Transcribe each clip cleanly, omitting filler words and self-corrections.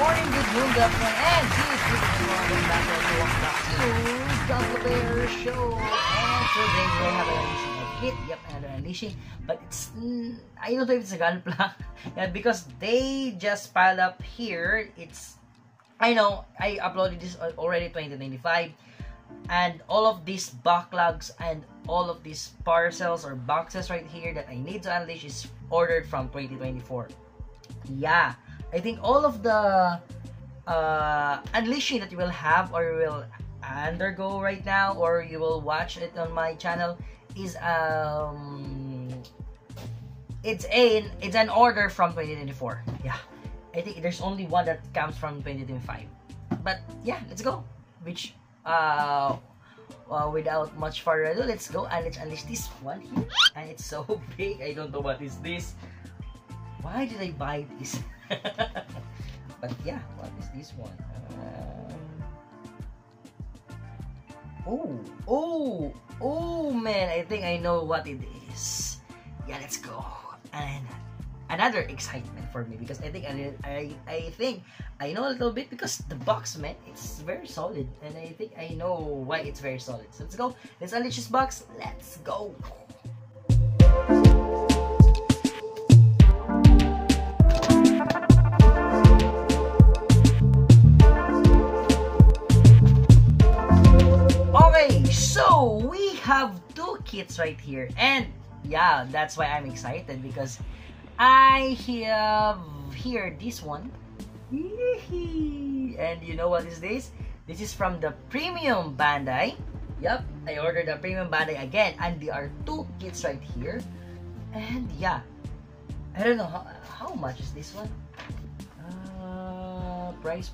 morning, good noon, good afternoon, and good evening. Welcome back to Double Bear Show. And today we have an unleashing of hit. Yep, another unleashing. But it's, I don't know if it's a gunpla. Yeah, because they just piled up here. I know, I uploaded this already 2095. And all of these backlogs and all of these parcels or boxes right here that I need to unleash is ordered from 2024. Yeah, I think all of the unleashing that you will have or you will undergo right now or you will watch it on my channel is it's an order from 2024. Yeah, I think there's only one that comes from 2025. But yeah, let's go. Without much further ado, let's go and let's unleash this one here. And it's so big, I don't know what is this. Why did I buy this? But yeah, what is this one? Oh man, I think I know what it is. Yeah, let's go. And another excitement for me because I think I know a little bit because the box, man, it's very solid, and I think I know why it's very solid. So let's go. Let's unleash this box. Let's go. Okay, so we have two kits right here, and yeah, that's why I'm excited because I have here this one. And you know what is this? This is from the Premium Bandai. Yep, I ordered the Premium Bandai again, and there are two kits right here. And yeah, I don't know how much is this one. Price.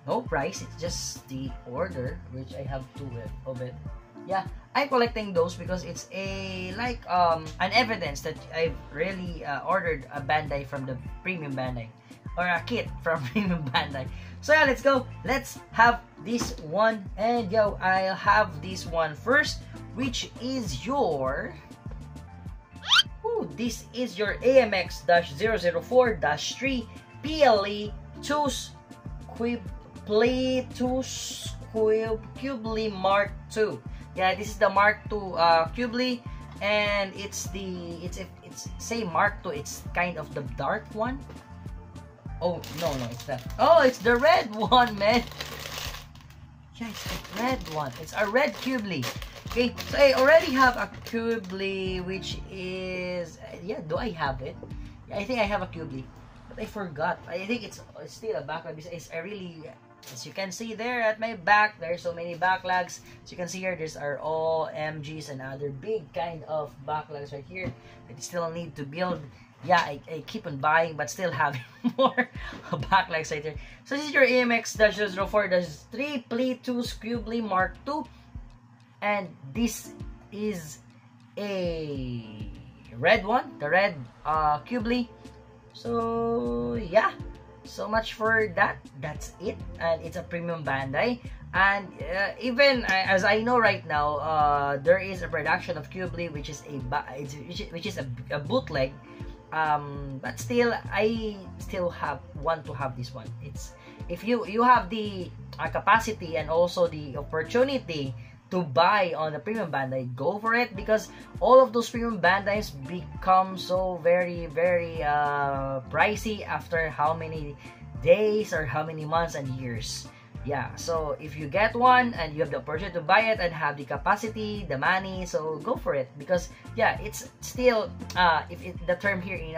No price, it's just the order, which I have two of it. Yeah, I'm collecting those because it's an evidence that I've really ordered a Bandai from the Premium Bandai, or a kit from Premium Bandai. So yeah, let's go. Let's have this one, and yo, I'll have this one first, which is your AMX-004-3 PLE Cubely Mark II. Yeah, this is the Mark II Cubely, and it's say Mark II. It's kind of the dark one. Oh no, it's that. Oh, it's the red one, man. Yeah, it's the red one. It's a red Cubely. Okay, so I already have a Cubely, which is yeah. Do I have it? Yeah, I think I have a Cubely, but I forgot. I think it's still a backlog. As you can see there at my back, there are so many backlogs. As you can see here, these are all MGs and other big kind of backlogs right here that you still need to build. Yeah, I keep on buying, but still having more backlogs right here. So this is your AMX-004-3 Pletus Cubely Mark II. And this is a red one, the red Cubely. So yeah, so much for that. That's it, and it's a Premium Bandai. And even as I know right now, there is a production of Cubely which is a bootleg. But still, I still want to have this one. It's if you have the capacity and also the opportunity to buy on the Premium Bandai, go for it, because all of those Premium Bandais become so very pricey after how many days or how many months and years. Yeah, so if you get one and you have the opportunity to buy it and have the capacity, the money, so go for it, because yeah, it's still the term here in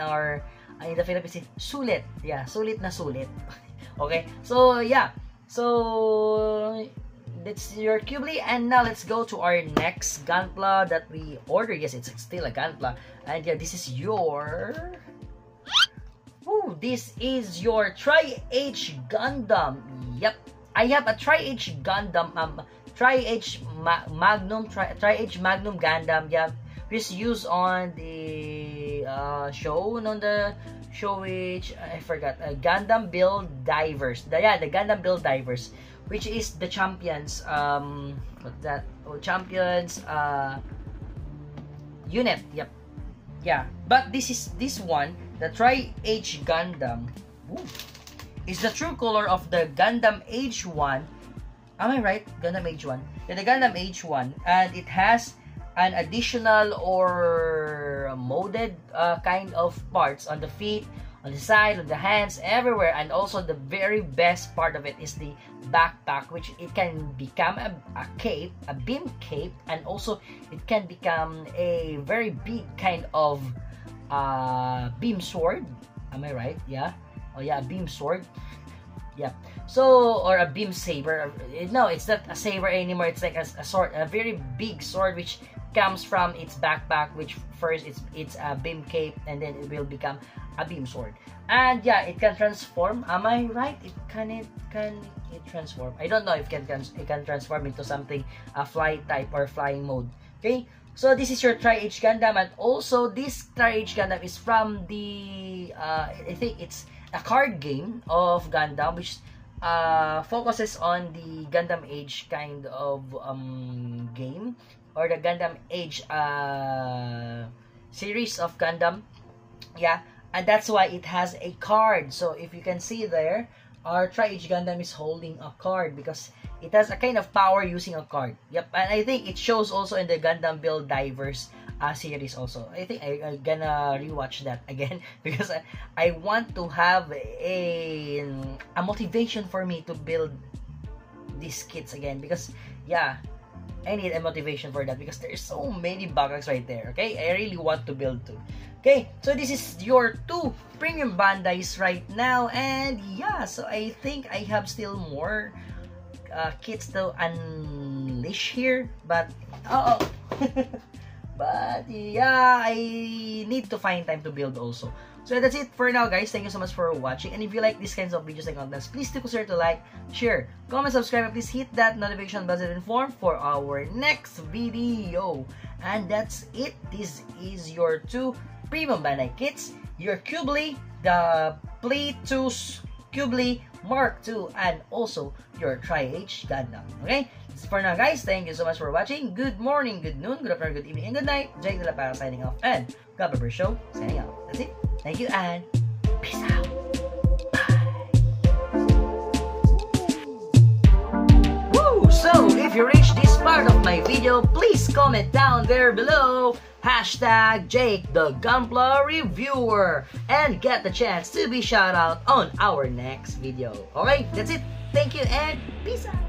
the Philippines is sulit. Yeah, sulit na sulit. Okay, so yeah, so that's your Cubely, and now let's go to our next Gunpla that we ordered. Yes, it's still a Gunpla, and yeah, this is your this is your Tri-H Gundam. Yep, I have a Tri-H Gundam, Tri-H Magnum Gundam. Yeah, this used on the show which I forgot. Gundam Build Divers. The Gundam Build Divers, which is the Champions. What's that? Champions unit. Yep. Yeah, but this one the Tri-H Gundam is the true color of the Gundam H1. Am I right? Gundam H1. Yeah, the Gundam H1, and it has an additional or molded kind of parts on the feet, on the side, on the hands, everywhere. And also the very best part of it is the backpack, which it can become a cape, a beam cape, and also it can become a very big kind of beam sword. Am I right? Yeah. Oh yeah, a beam sword. Yeah. So, or a beam saber. No, it's not a saber anymore. It's like a sword, a very big sword, which comes from its backpack, which first it's a beam cape, and then it will become a beam sword. And yeah, it can transform. Am I right? It transform? I don't know if it can transform into something a fly type or flying mode. Okay. So this is your Tri-H Gundam, and also this Tri-H Gundam is from the I think it's a card game of Gundam, which focuses on the Gundam Age kind of game, or the Gundam Age series of Gundam. Yeah, and that's why it has a card. So if you can see there, our Tri-H Gundam is holding a card because it has a kind of power using a card. Yep, and I think it shows also in the Gundam Build Divers series also. I think I'm gonna rewatch that again because I want to have a motivation for me to build these kits again, because yeah, I need a motivation for that because there's so many bugs right there. Okay, I really want to build too. Okay, so this is your 2 premium Bandais right now, and yeah, so I think I have still more kits to unleash here, but but yeah, I need to find time to build also. So that's it for now, guys. Thank you so much for watching, and if you like these kinds of videos and contents, please do consider to like, share, comment, subscribe, and please hit that notification bell to inform for our next video. And that's it. This is your 2 premium Bandai kits, your Qubly, the Play 2's Qubly Mark II, and also your Tri-H Gundam. Okay, that's it for now, guys. Thank you so much for watching. Good morning, good noon, good afternoon, good evening, and good night. Jake De La Para signing off, and Gabber Show signing out. That's it. Thank you, and peace out. So, if you reached this part of my video, please comment down there below #Jake the Gunpla Reviewer and get the chance to be shout out on our next video. Alright, that's it. Thank you and peace out.